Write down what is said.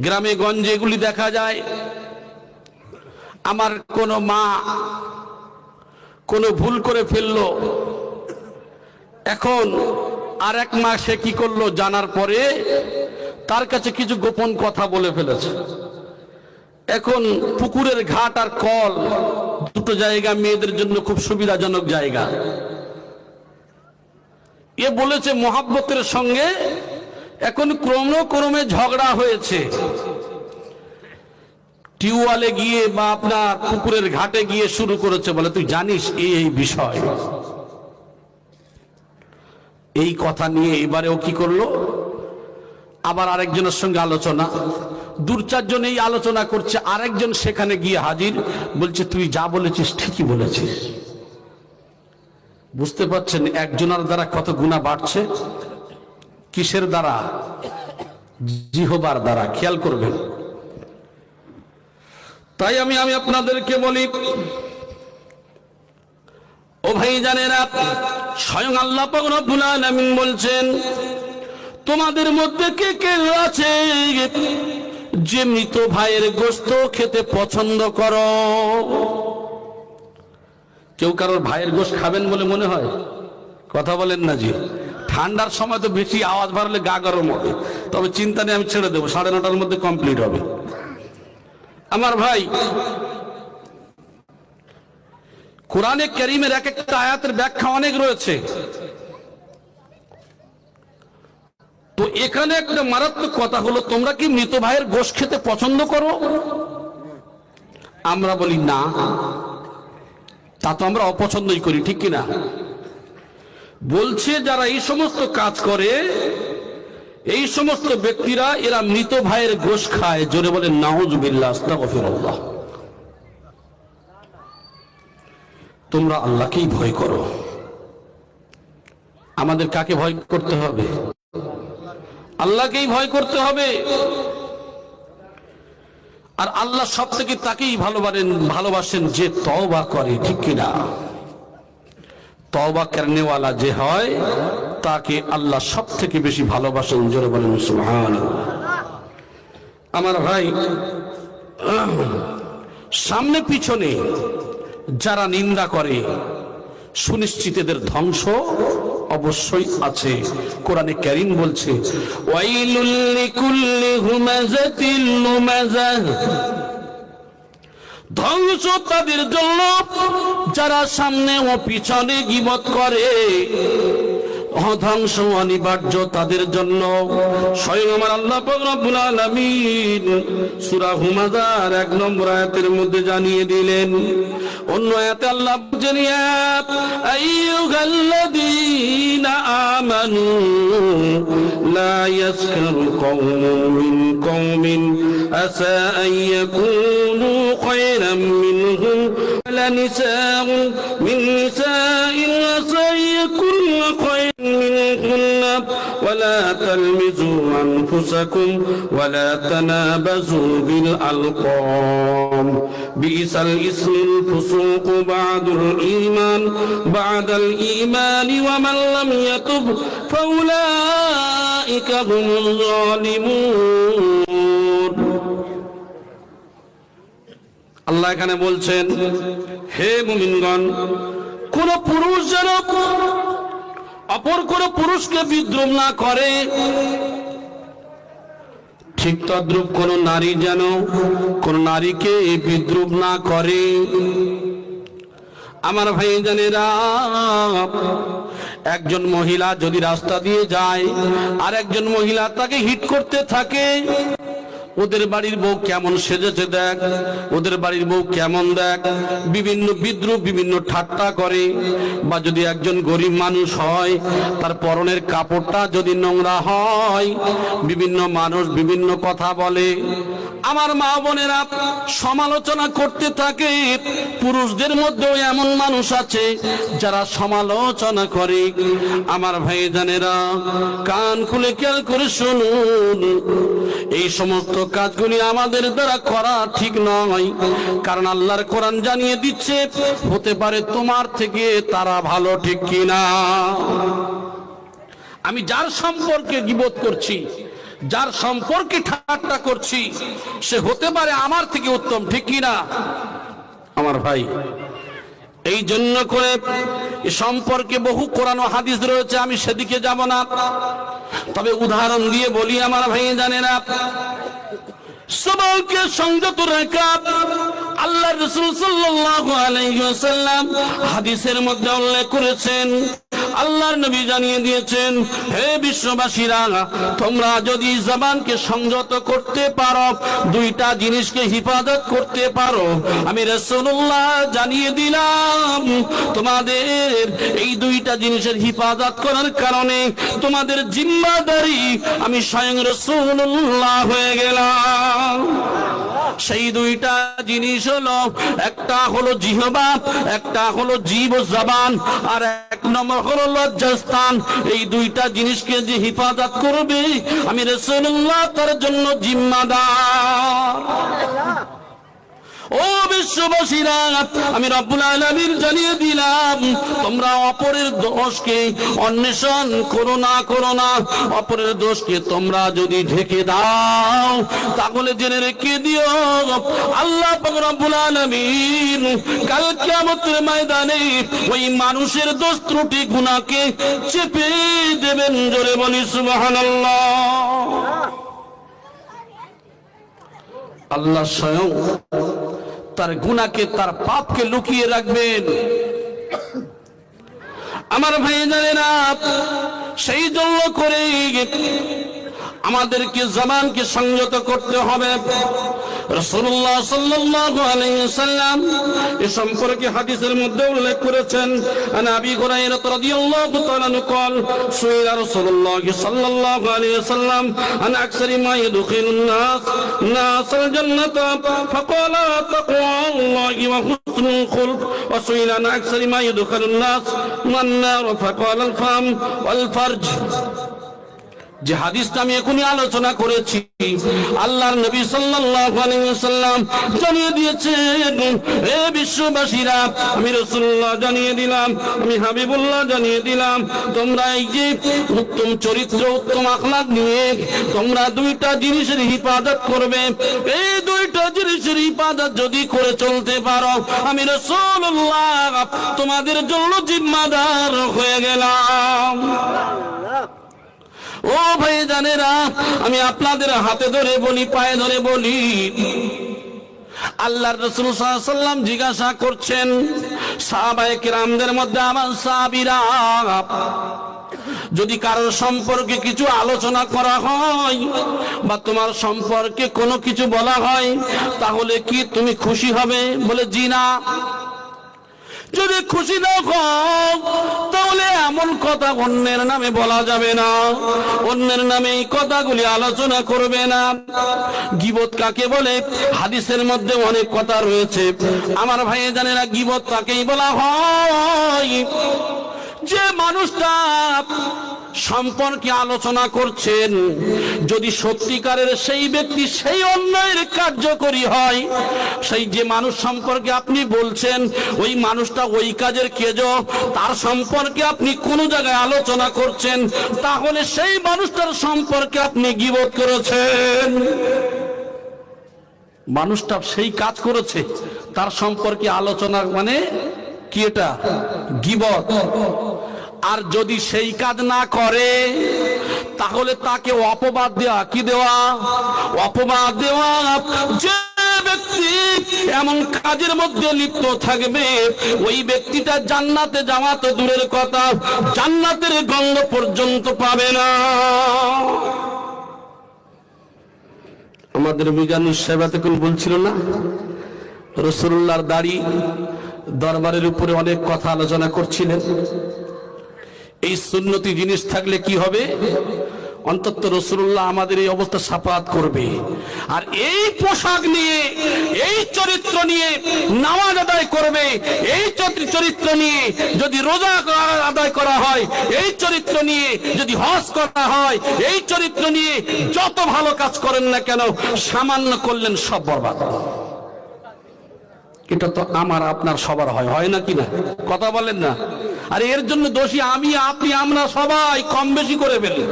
গ্রামে গঞ্জে এগুলি দেখা যায়। আমার কোনো মা কোনো ভুল করে ফেললো, এখন আর এক মা সে কি করলো জানার পরে তার কাছে কিছু গোপন কথা বলে ফেলেছে। এখন পুকুরের ঘাট আর কল দুটো জায়গা মেয়েদের জন্য খুব সুবিধাজনক জায়গা। এ বলেছে মোহাব্বতের সঙ্গে, এখন ক্রমে ঝগড়া হয়েছে। টিউবওয়েলে গিয়ে বা আপনার পুকুরের ঘাটে গিয়ে শুরু করেছে, বলে তুই জানিস এই বিষয়। এই কথা নিয়ে এবারে ও কি করলো, আবার আরেকজনের সঙ্গে আলোচনা, দু চারজন এই আলোচনা করছে, আরেকজন সেখানে গিয়ে হাজির, বলছে তুই যা বলেছিস ঠিকই বলেছিস। বুঝতে পারছেন একজনের দ্বারা কত গুনাহ বাড়ছে? কিসের দ্বারা? জিহবার দ্বারা। খেয়াল করবেন। তাই আমি আপনাদেরকে বলি, ও ভাইজানেরা, স্বয়ং আল্লাহ পাক রব্বুল আলামিন বলছেন, তোমাদের মধ্যে কে কে আছে যে মৃত ভাইয়ের গোশত খেতে পছন্দ করো? কেউ কারোর ভাইয়ের গোশত খাবেন বলে মনে হয়? কথা বলেন না জি। ঠান্ডার সময় তো বেশি আওয়াজ বাড়লে গা গরম হবে, তবে চিন্তা নেই, আমি ছেড়ে দেবো, 9:30টার মধ্যে কমপ্লিট হবে। আমার ভাই, কোরআনে কারীমের এক একটা আয়াতের ব্যাখ্যা অনেক রয়েছে। তো এখানে একটা মারাত্মক কথা হলো, তোমরা কি মৃত ভাইয়ের গোশত খেতে পছন্দ করো? আমরা বলি না, তা তো আমরা অপছন্দই করি, ঠিক কিনা? বলছে যারা এই সমস্ত কাজ করে, এই সমস্ত ব্যক্তিরা এরা মৃত ভাইয়ের গোশত খায়। জোরে বলেন নাউযুবিল্লাহ, আস্তাগফিরুল্লাহ। তোমরা আল্লাহকেই ভয় করো। আমাদের কাকে ভয় করতে হবে? আল্লাহকেই ভয় করতে হবে। আর আল্লাহ সব থেকে তাকেই ভালোবাসেন যে তওবা করে, ঠিক কিনা? তওবা করনেওয়ালা যে হয় তাকে আল্লাহ সব থেকে বেশি ভালোবাসেন। জোরে বলেন সুবহানাল্লাহ। আমার ভাই, সামনে পিছনে যারা নিন্দা করে, সুনিশ্চিত এদের ধ্বংস অবশ্যই আছে। কোরআনে কারীম বলছে, ওয়াইলুল লিকুল্লি হুমাযাতিল লুমাযাহ, ধ্বংস তাদের জন্য যারা সামনে ও পিছনে গীবত করে। ধ্বংস অনিবার্য তাদের জন্য। স্বয়ং আমার আল্লাহ পাক রব্বুল আলামিন সূরা হুমাযার 1 নম্বর আয়াতের মধ্যে জানিয়ে দিলেন। অন্য আয়াতে আল্লাহ বলেন, আইয়ুহাল্লাযীনা আমানু লা ইয়াসখারু কওমুম মিন কওমিন আসা আন ইয়াকুনু খায়রাম মিনহুম ওয়ালা নিসাa'un মিন নিসাa'in আসা আন ইয়াকুনু খায়রাম منهن ولا تلمزوا أنفسكم ولا تنابزوا بالألقاب بئس الاسم الفسوق بعد الإيمان ومن لم يتب فأولئك هم الظالمون। আল্লাহ এখানে বলছেন, হে মুমিনগণ, কোন পুরুষ যেন অপর কোন পুরুষকে বিদ্রুপ না করে, ঠিক তদ্রূপ কোন নারী যেন কোন নারীকে বিদ্রুপ না করে। আমার ভাইজানেরা, একজন মহিলা যদি রাস্তা দিয়ে যায় আর একজন মহিলা তাকে হিট করতে থাকে, ওদের বাড়ির বউ কেমন সেজেছে দেখ, ওদের বাড়ির বউ কেমন দেখ, বিভিন্ন বিদ্রুপ, বিভিন্ন ঠাট্টা করে। বা যদি একজন গরিব মানুষ হয়, তার পরনের কাপড়টা যদি নোংরা হয়, বিভিন্ন মানুষ বিভিন্ন কথা বলে। আমার মা বোনেরা সমালোচনা করতে থাকে। পুরুষদের মধ্যেও এমন মানুষ আছে যারা সমালোচনা করে। আমার ভাইজানেরা, কান খুলে খেয়াল করে শুনুন, এই সমস্ত কাজগুলি আমাদের দ্বারা করা ঠিক নয়। কারণ আল্লাহর কোরআন জানিয়ে দিচ্ছে, হতে পারে তোমার থেকে তারা ভালো, ঠিক কিনা? আমি যার সম্পর্কে গীবত করছি, যার সম্পর্কে ঠাট্টা করছি সে হতে পারে আমার থেকে উত্তম, ঠিক কিনা আমার ভাই? এই জন্য করে এ সম্পর্কে বহু কোরআন ও হাদিস রয়েছে, আমি সেদিকে যাব না। তবে উদাহরণ দিয়ে বলি আমার ভাই জানেনা, সবাইকে সংযত রাখা আল্লাহ রাসূল সাল্লাল্লাহু আলাইহি ওয়াসাল্লাম হাদিসের মধ্যে উল্লেখ করেছেন। আল্লাহর নবী জানিয়ে দিয়েছেন, হে বিশ্ববাসীরা, তোমরা যদি জবানকে সংযত করতে পারো, দুইটা জিনিসকে হিফাজত করতে পারো, আমি রাসূলুল্লাহ জানিয়ে দিলাম তোমাদের এই দুইটা জিনিসের হিফাজত করার কারণে তোমাদের জিম্মাদারি আমি স্বয়ং রাসূলুল্লাহ হয়ে গেলাম। সেই দুইটা জিনিস হলো, একটা হলো জিহবা, একটা হলো জীব ও জবান, আর এক নম্বর হলো লজ্জাস্থান। এই দুইটা জিনিসকে যে হিফাজত করবে আমি রাসূলুল্লাহ তার জন্য জিম্মাদার। ও বিশ্ববাসীরা, আমি রব্বুল আলামিন জানিয়ে দিলাম, তোমরা অপরের দোষকে অন্বেষণ করো না। অপরের দোষকে তোমরা যদি ঢেকে দাও তাহলে জেনে রেখে দিও আল্লাহ পাক রব্বুল আলামিন কাল কিয়ামতের ময়দানে ওই মানুষের দোষ ত্রুটি গুনাহকে চেপে দেবেন। জোরে বলি সুবহানাল্লাহ। আল্লাহ স্বয়ং তার গুনাহকে, তার পাপকে লুকিয়ে রাখবেন। আমার ভাই জানেনা, সেই জন্য করে আমাদেরকে জবানকে সংযত করতে হবে। রাসূলুল্লাহ সাল্লাল্লাহু আলাইহি ওয়াসাল্লাম এই সম্পর্কে হাদিসের মধ্যে উল্লেখ করেছেন, আন আবি হুরায়রা রাদিয়াল্লাহু তাআলা আনহু قال সুইলা রাসূলুল্লাহ সাল্লাল্লাহু আলাইহি ওয়াসাল্লাম আন আকসারি মা ইয়াদখিলুন নাসাল জান্নাতা ফাকালা তাকওয়াল্লাহি ওয়া হুসনুল খুলক ওয়া সুইলা আন আকসারি মা ইয়াদখিলুন নাস মান নার ফাকালা আল ফাম ওয়াল ফারজ। যে হাদিসটা আমি এখনই আলোচনা করেছি, আল্লাহর নবী সাল্লাল্লাহু আলাইহি ওয়াসাল্লাম জানিয়ে দিয়েছেন, হে বিশ্ববাসীরা, আমি রাসূলুল্লাহ জানিয়ে দিলাম, আমি হাবিবুল্লাহ জানিয়ে দিলাম, তোমরা এই যে উত্তম চরিত্র, উত্তম আখলাক নিয়ে তোমরা দুইটা জিনিসের হিফাজত করবে। এই দুইটা জিনিসের হিফাজত যদি করে চলতে পারো, আমি রাসূলুল্লাহ তোমাদের জন্য জিম্মাদার হয়ে গেলাম। ও ভাই জানেরা, আমি আপনাদের হাতে ধরে বলি, পায়ে ধরে বলি, আল্লাহর রাসূল সাল্লাল্লাহু আলাইহি ওয়াসাল্লাম জিজ্ঞাসা করছেন সাহাবায়ে কেরামদের মধ্যে, আমার সাহাবীরা, যদি কারোর সম্পর্কে কিছু আলোচনা করা হয় বা তোমার সম্পর্কে কোনো কিছু বলা হয়, তাহলে কি তুমি খুশি হবে? বলে জি না। যদি খুশি না হও তাহলে এমন কথা অন্যের নামে বলা যাবে না, অন্যের নামে এই কথাগুলি আলোচনা করবে না। গীবত কাকে বলে? হাদিসের মধ্যে অনেক কথা রয়েছে আমার ভাই জানেরা। গীবত তাকেই বলা হয় যে মানুষটা সম্পর্কে আলোচনা করছেন, যদি সত্যিকারের সেই ব্যক্তি সেই অন্যায়ের কার্যকরী হয়, সেই যে মানুষ সম্পর্কে আপনি বলছেন ওই মানুষটা ওই কাজের কেজ, তার সম্পর্কে আপনি কোন জায়গায় আলোচনা করছেন, তাহলে সেই মানুষটার সম্পর্কে আপনি গীবত করেছেন। মানুষটা সেই কাজ করেছে, তার সম্পর্কে আলোচনা মানে কি? এটা গীবত। আর যদি সেই কাজ না করে তাহলে তাকে অপবাদ দেওয়া, কি দেওয়া? অপবাদ দেওয়া। যে ব্যক্তি এমন কাজের মধ্যে লিপ্ত থাকবে ওই ব্যক্তিটা জান্নাতে যাওয়া তো দূরের কথা, জান্নাতের গন্ধ পর্যন্ত পাবে না। আমাদের মিজানুর সাহেব এতক্ষণ বলছিল না, রাসূলুল্লাহর দাড়ি দরবারের উপরে অনেক কথা আলোচনা করছিলেন। এই সুন্নতি জিনিস থাকলে কি হবে? অন্তত রাসূলুল্লাহ আমাদের এই অবস্থা সাফাত করবে। আর এই পোশাক নিয়ে, এই চরিত্র নিয়ে নামাজ আদায় করবে, এই চরিত্র নিয়ে যদি রোজা আদায় করা হয়, এই চরিত্র নিয়ে যদি হজ করা হয়, এই চরিত্র নিয়ে যত ভালো কাজ করেন না কেন, সামান্য করলেন সব বরবাদ। এটা তো আমার আপনার সবার হয়, হয় না কি না? কথা বলেন না? আর এর জন্য দোষী আমি, আপনি, আমরা সবাই কম বেশি করে ফেলি।